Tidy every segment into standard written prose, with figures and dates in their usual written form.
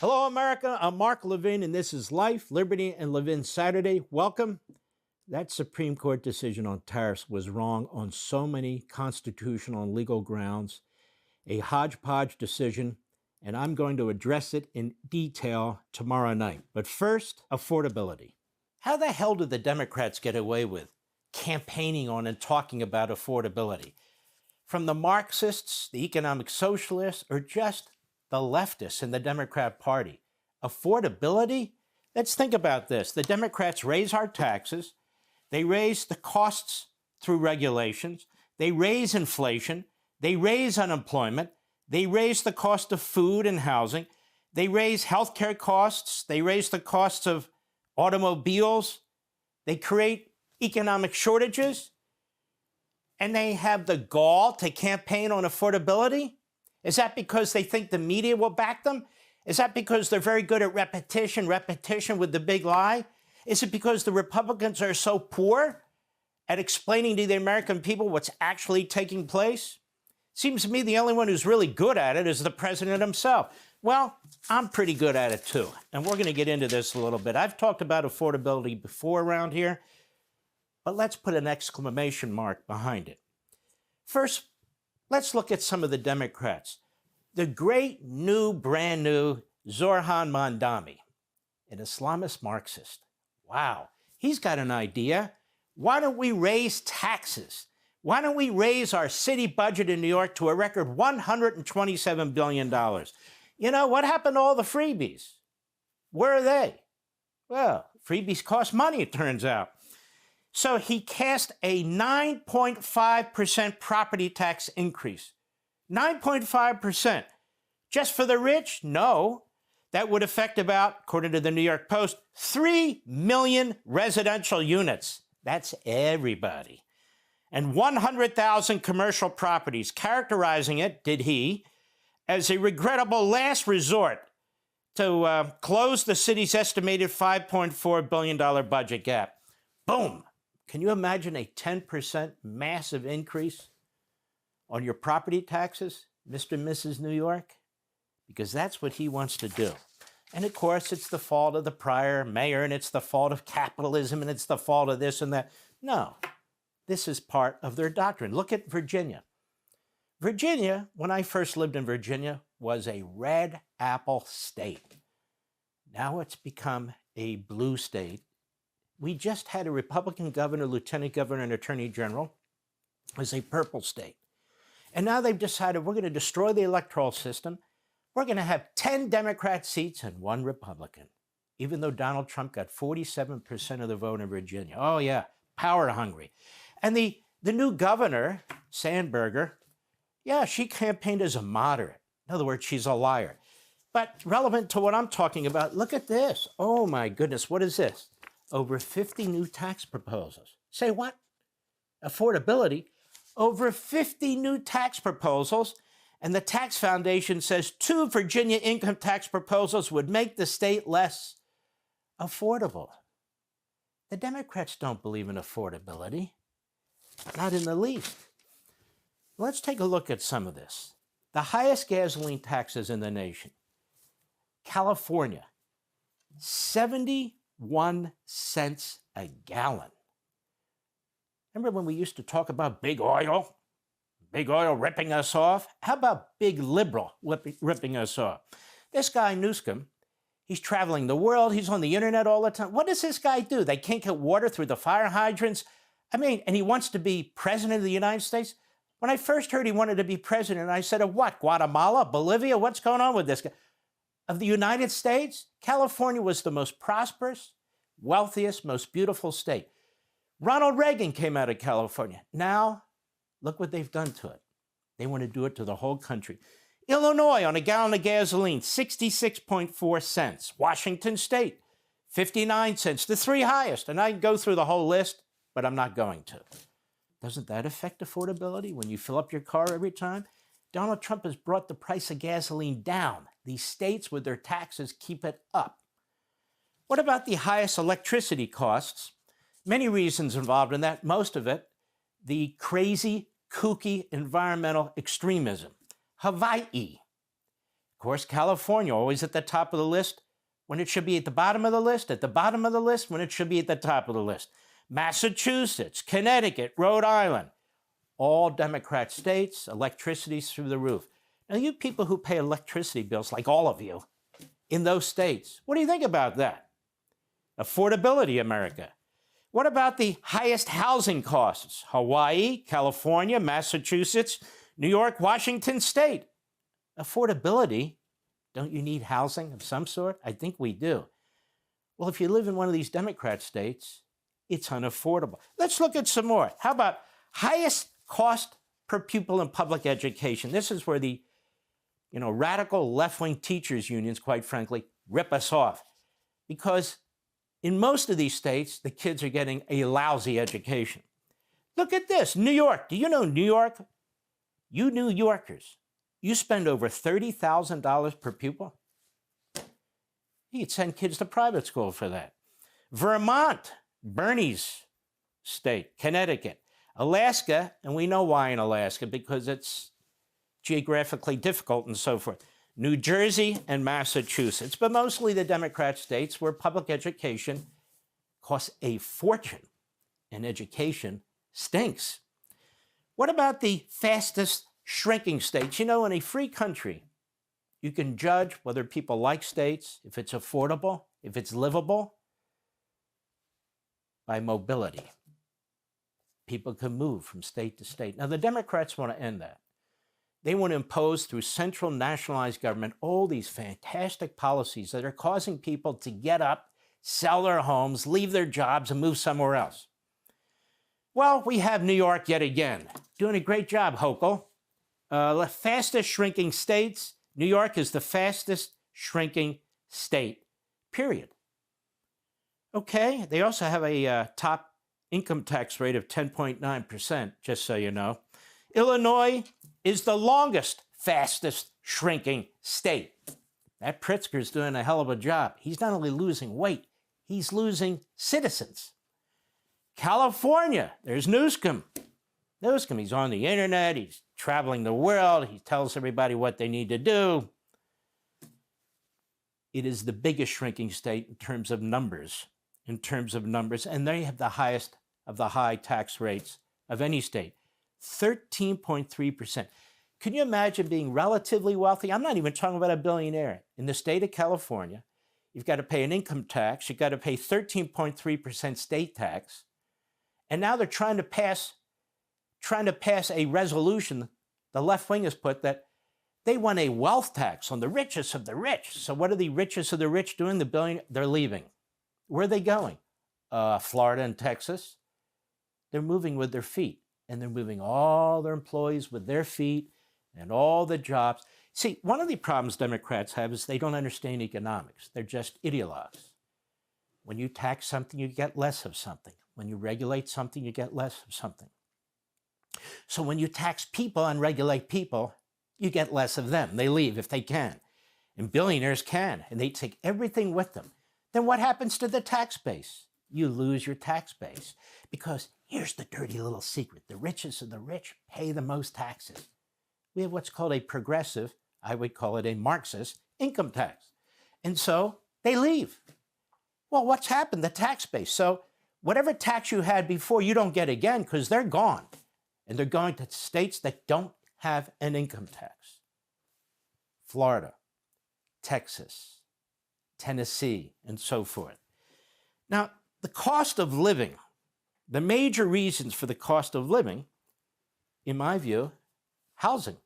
Hello, America. I'm Mark Levin, and this is Life, Liberty, and Levin Saturday. Welcome. That Supreme Court decision on tariffs was wrong on so many constitutional and legal grounds, a hodgepodge decision, and I'm going to address it in detail tomorrow night. But first, affordability. How the hell did the Democrats get away with campaigning on and talking about affordability? From the Marxists, the economic socialists, or just the leftists in the Democrat Party? Affordability? Let's think about this. The Democrats raise our taxes. They raise the costs through regulations. They raise inflation. They raise unemployment. They raise the cost of food and housing. They raise healthcare costs. They raise the costs of automobiles. They create economic shortages. And they have the gall to campaign on affordability? Is that because they think the media will back them? Is that because they're very good at repetition with the big lie? Is it because the Republicans are so poor at explaining to the American people what's actually taking place? Seems to me the only one who's really good at it is the president himself. Well, I'm pretty good at it too, and we're going to get into this a little bit. I've talked about affordability before around here, but let's put an exclamation mark behind it. First, let's look at some of the Democrats. The great new, brand new Zoran Mandami, an Islamist Marxist. Wow, he's got an idea. Why don't we raise taxes? Why don't we raise our city budget in New York to a record $127 billion? You know, what happened to all the freebies? Where are they? Well, freebies cost money, it turns out. So he cast a 9.5% property tax increase. 9.5%. Just for the rich? No. That would affect about, according to the New York Post, 3 million residential units. That's everybody. And 100,000 commercial properties, characterizing it, did he, as a regrettable last resort to close the city's estimated $5.4 billion budget gap. Boom. Can you imagine a 10% massive increase on your property taxes, Mr. and Mrs. New York? Because that's what he wants to do. And of course, it's the fault of the prior mayor, and it's the fault of capitalism, and it's the fault of this and that. No, this is part of their doctrine. Look at Virginia. Virginia, when I first lived in Virginia, was a red apple state. Now it's become a blue state. We just had a Republican governor, lieutenant governor, and attorney general as a purple state. And now they've decided we're going to destroy the electoral system. We're going to have 10 Democrat seats and 1 Republican, even though Donald Trump got 47% of the vote in Virginia. Oh, yeah, power hungry. And the new governor, Sandberger, yeah, she campaigned as a moderate. In other words, she's a liar. But relevant to what I'm talking about, look at this. Oh, my goodness, what is this? Over 50 new tax proposals. Say what? Affordability? Over 50 new tax proposals. And the Tax Foundation says 2 Virginia income tax proposals would make the state less affordable. The Democrats don't believe in affordability. Not in the least. Let's take a look at some of this. The highest gasoline taxes in the nation. California, 71 cents a gallon. Remember when we used to talk about big oil? Big oil ripping us off? How about big liberal ripping us off? This guy, Newsom, he's traveling the world. He's on the internet all the time. What does this guy do? They can't get water through the fire hydrants? I mean, and he wants to be president of the United States? When I first heard he wanted to be president, I said, of what? Guatemala? Bolivia? What's going on with this guy? Of the United States? California was the most prosperous, wealthiest, most beautiful state. Ronald Reagan came out of California. Now, look what they've done to it. They want to do it to the whole country. Illinois, on a gallon of gasoline, 66.4 cents. Washington State, 59 cents, the 3 highest. And I can go through the whole list, but I'm not going to. Doesn't that affect affordability when you fill up your car every time? Donald Trump has brought the price of gasoline down. These states with their taxes keep it up. What about the highest electricity costs? Many reasons involved in that. Most of it, the crazy, kooky environmental extremism. Hawaii. course, California, always at the top of the list when it should be at the bottom of the list, at the bottom of the list when it should be at the top of the list. Massachusetts, Connecticut, Rhode Island, all Democrat states, electricity's through the roof. Now, you people who pay electricity bills, like all of you, in those states, what do you think about that? Affordability, America. What about the highest housing costs? Hawaii, California, Massachusetts, New York, Washington State. Affordability, don't you need housing of some sort? I think we do. Well, if you live in one of these Democrat states, it's unaffordable. Let's look at some more. How about highest cost per pupil in public education? This is where the radical left-wing teachers unions, quite frankly, rip us off. Because in most of these states, the kids are getting a lousy education. Look at this, New York. Do you know New York? You New Yorkers, you spend over $30,000 per pupil. You could send kids to private school for that. Vermont, Bernie's state, Connecticut, Alaska, and we know why in Alaska, because it's geographically difficult and so forth. New Jersey and Massachusetts, but mostly the Democrat states where public education costs a fortune and education stinks. What about the fastest shrinking states? In a free country, you can judge whether people like states, if it's affordable, if it's livable, by mobility. People can move from state to state. Now, the Democrats want to end that. They want to impose through central nationalized government all these fantastic policies that are causing people to get up, sell their homes, leave their jobs, and move somewhere else. Well, we have New York yet again. Doing a great job, Hochul. The fastest shrinking states, New York is the fastest shrinking state, period. Okay, they also have a top income tax rate of 10.9%, just so you know. Illinois is the longest, fastest shrinking state. That Pritzker's doing a hell of a job. He's not only losing weight, he's losing citizens. California, there's Newsom. Newsom, he's on the internet, he's traveling the world, he tells everybody what they need to do. It is the biggest shrinking state in terms of numbers, and they have the highest of the high tax rates of any state, 13.3%. Can you imagine being relatively wealthy? I'm not even talking about a billionaire. In the state of California, you've got to pay an income tax, you've got to pay 13.3% state tax, and now they're trying to pass a resolution, the left wing has put, that they want a wealth tax on the richest of the rich. So what are the richest of the rich doing? They're leaving. Where are they going? Florida and Texas. They're moving with their feet, and they're moving all their employees with their feet and all the jobs. See, one of the problems Democrats have is they don't understand economics. They're just ideologues. When you tax something, you get less of something. When you regulate something, you get less of something. So when you tax people and regulate people, you get less of them. They leave if they can. And billionaires can, and they take everything with them. Then what happens to the tax base? You lose your tax base. Because here's the dirty little secret. The richest of the rich pay the most taxes. We have what's called a progressive, I would call it a Marxist, income tax. And so they leave. Well, what's happened? The tax base. So whatever tax you had before, you don't get again because they're gone. And they're going to states that don't have an income tax. Florida, Texas, Tennessee, and so forth. Now, the cost of living, the major reasons for the cost of living, in my view, housing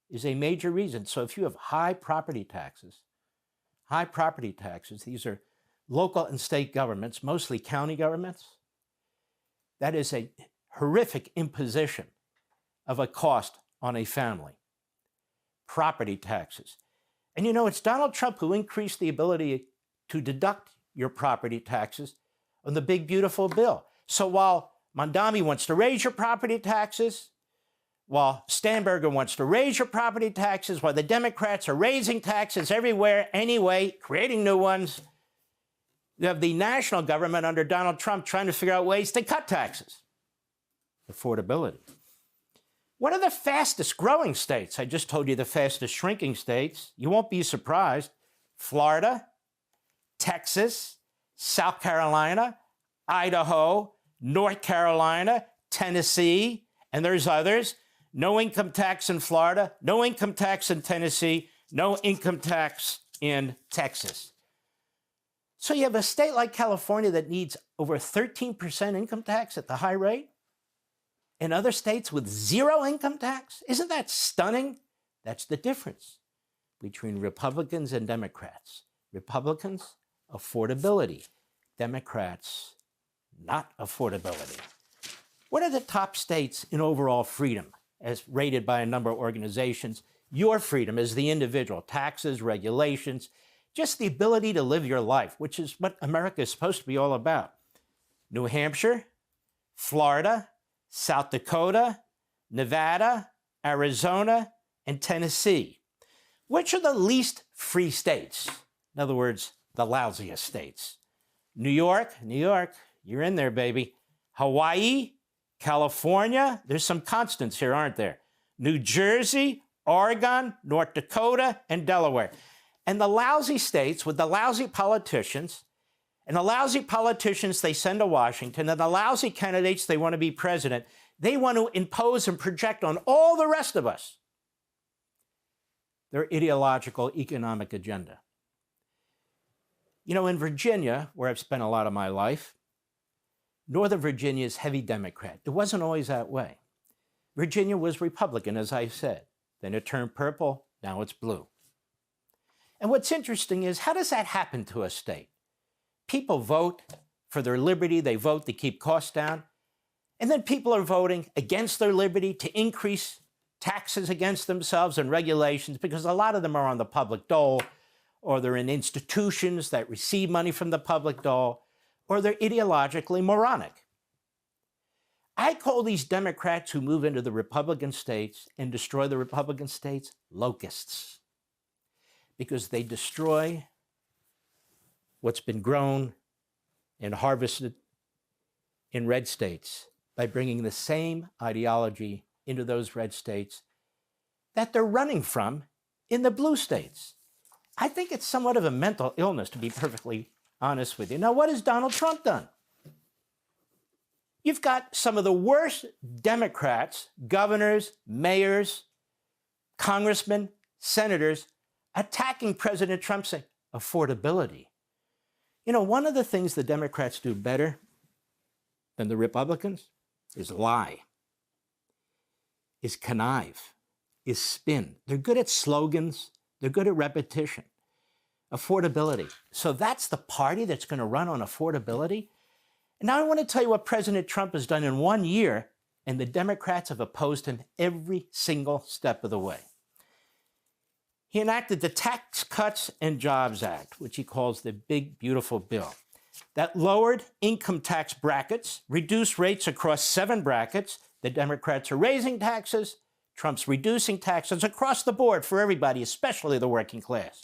is a major reason. So if you have high property taxes, these are local and state governments, mostly county governments, that is a horrific imposition of a cost on a family. Property taxes. And it's Donald Trump who increased the ability to deduct your property taxes on the big, beautiful bill. So while Mondami wants to raise your property taxes, while Stamberger wants to raise your property taxes, while the Democrats are raising taxes everywhere anyway, creating new ones, you have the national government under Donald Trump trying to figure out ways to cut taxes. Affordability. What are the fastest growing states? I just told you the fastest shrinking states. You won't be surprised. Florida, Texas, South Carolina, Idaho, North Carolina, Tennessee, and there's others. No income tax in Florida, no income tax in Tennessee, no income tax in Texas. So you have a state like California that needs over 13% income tax at the high rate, and other states with zero income tax? Isn't that stunning? That's the difference between Republicans and Democrats. Republicans, affordability. Democrats, not affordability. What are the top states in overall freedom, as rated by a number of organizations? Your freedom as the individual, taxes, regulations, just the ability to live your life, which is what America is supposed to be all about. New Hampshire, Florida, South Dakota, Nevada, Arizona, and Tennessee. Which are the least free states? In other words, the lousiest states. New York, you're in there, baby. Hawaii, California, there's some constants here, aren't there? New Jersey, Oregon, North Dakota, and Delaware. And the lousy states with the lousy politicians, and the lousy politicians they send to Washington, and the lousy candidates they want to be president, they want to impose and project on all the rest of us their ideological economic agenda. You know, in Virginia, where I've spent a lot of my life, Northern Virginia is heavy Democrat. It wasn't always that way. Virginia was Republican, as I said. Then it turned purple, now it's blue. And what's interesting is, how does that happen to a state? People vote for their liberty, they vote to keep costs down, and then people are voting against their liberty to increase taxes against themselves and regulations, because a lot of them are on the public dole, or they're in institutions that receive money from the public dole, or they're ideologically moronic. I call these Democrats who move into the Republican states and destroy the Republican states locusts, because they destroy what's been grown and harvested in red states by bringing the same ideology into those red states that they're running from in the blue states. I think it's somewhat of a mental illness, to be perfectly honest with you. Now, what has Donald Trump done? You've got some of the worst Democrats, governors, mayors, congressmen, senators, attacking President Trump, saying affordability. You know, one of the things the Democrats do better than the Republicans is lie, is connive, is spin. They're good at slogans. They're good at repetition. Affordability. So that's the party that's going to run on affordability. And now I want to tell you what President Trump has done in 1 year, and the Democrats have opposed him every single step of the way. He enacted the Tax Cuts and Jobs Act, which he calls the Big Beautiful Bill, that lowered income tax brackets, reduced rates across 7 brackets. The Democrats are raising taxes. Trump's reducing taxes across the board for everybody, especially the working class.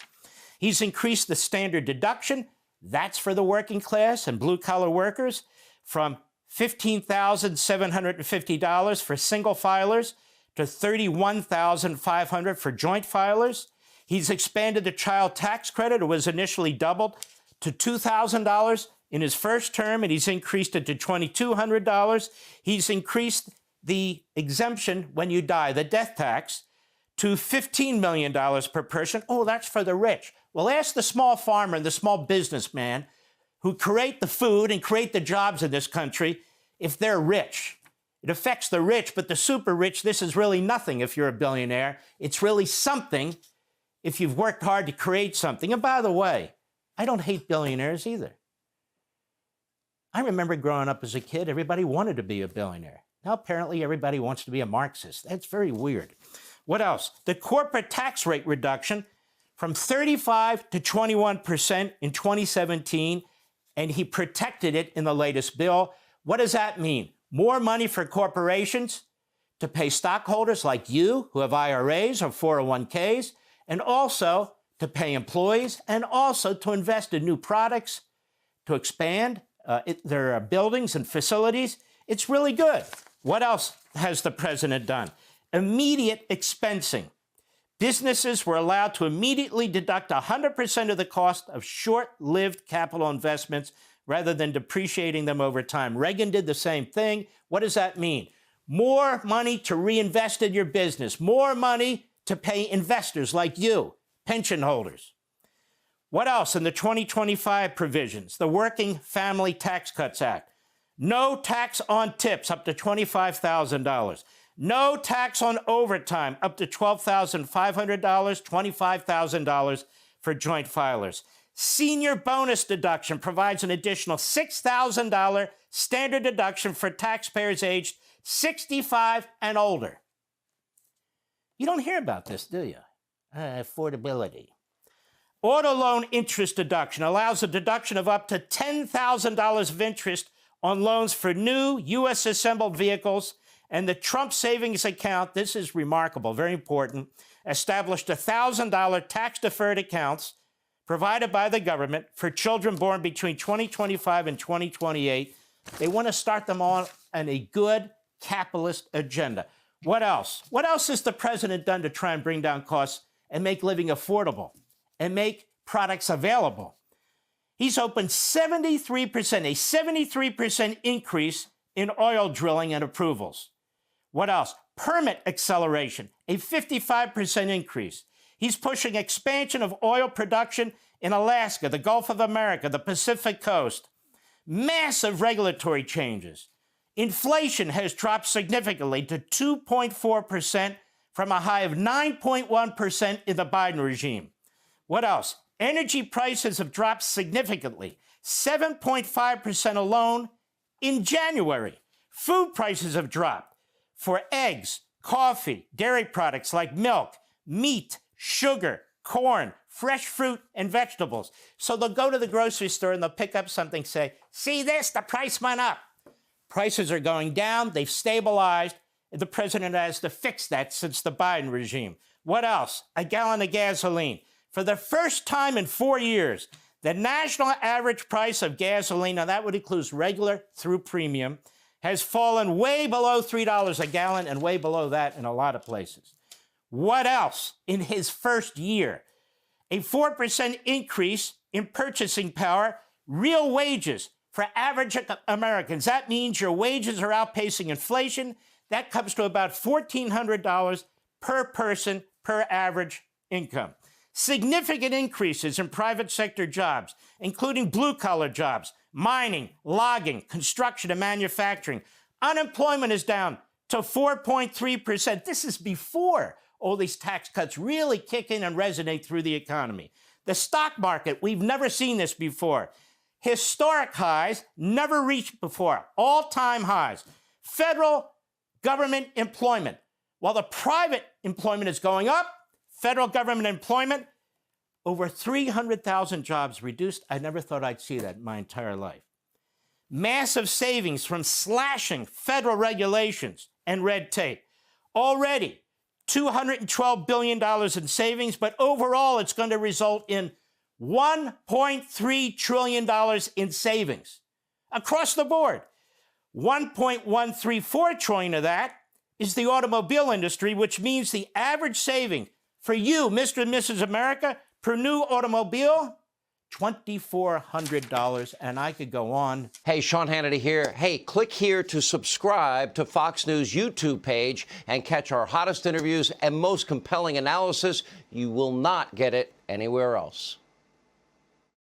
He's increased the standard deduction. That's for the working class and blue-collar workers, from $15,750 for single filers to $31,500 for joint filers. He's expanded the child tax credit. It was initially doubled to $2,000 in his first term, and he's increased it to $2,200. He's increased the exemption when you die, the death tax, to $15 million per person. Oh, that's for the rich. Well, ask the small farmer and the small businessman who create the food and create the jobs in this country if they're rich. It affects the rich, but the super rich, this is really nothing if you're a billionaire. It's really something if you've worked hard to create something. And by the way, I don't hate billionaires either. I remember growing up as a kid, everybody wanted to be a billionaire. Now apparently everybody wants to be a Marxist. That's very weird. What else? The corporate tax rate reduction from 35 to 21% in 2017, and he protected it in the latest bill. What does that mean? More money for corporations to pay stockholders like you who have IRAs or 401ks, and also to pay employees, and also to invest in new products, to expand their buildings and facilities. It's really good. What else has the president done? Immediate expensing. Businesses were allowed to immediately deduct 100% of the cost of short-lived capital investments rather than depreciating them over time. Reagan did the same thing. What does that mean? More money to reinvest in your business, more money to pay investors like you, pension holders. What else in the 2025 provisions? The Working Family Tax Cuts Act. No tax on tips up to $25,000. No tax on overtime up to $12,500, $25,000 for joint filers. Senior bonus deduction provides an additional $6,000 standard deduction for taxpayers aged 65 and older. You don't hear about this, do you? Affordability. Auto loan interest deduction allows a deduction of up to $10,000 of interest on loans for new U.S. assembled vehicles, and the Trump Savings Account, this is remarkable, very important, established $1,000 tax-deferred accounts provided by the government for children born between 2025 and 2028. They want to start them on a good capitalist agenda. What else? What else has the president done to try and bring down costs and make living affordable and make products available? He's opened 73%, a 73% increase in oil drilling and approvals. What else? Permit acceleration, a 55% increase. He's pushing expansion of oil production in Alaska, the Gulf of America, the Pacific Coast. Massive regulatory changes. Inflation has dropped significantly to 2.4% from a high of 9.1% in the Biden regime. What else? Energy prices have dropped significantly, 7.5% alone in January. Food prices have dropped for eggs, coffee, dairy products like milk, meat, sugar, corn, fresh fruit, and vegetables. So they'll go to the grocery store and they'll pick up something, say, see this, the price went up. Prices are going down, they've stabilized, and the president has to fix that since the Biden regime. What else? A gallon of gasoline. For the first time in 4 years, the national average price of gasoline, now that would include regular through premium, has fallen way below $3 a gallon and way below that in a lot of places. What else? In his first year, a 4% increase in purchasing power, real wages for average Americans. That means your wages are outpacing inflation. That comes to about $1,400 per person per average income. Significant increases in private sector jobs, including blue-collar jobs, mining, logging, construction, and manufacturing. Unemployment is down to 4.3%. This is before all these tax cuts really kick in and resonate through the economy. The stock market, we've never seen this before. Historic highs, never reached before, all-time highs. Federal government employment. While the private employment is going up, federal government employment, over 300,000 jobs reduced. I never thought I'd see that in my entire life. Massive savings from slashing federal regulations and red tape. Already, $212 billion in savings, but overall it's going to result in $1.3 trillion in savings across the board. $1.134 trillion of that is the automobile industry, which means the average saving for you, Mr. and Mrs. America, per new automobile, $2,400, and I could go on. Hey, Sean Hannity here. Hey, click here to subscribe to Fox News YouTube page and catch our hottest interviews and most compelling analysis. You will not get it anywhere else.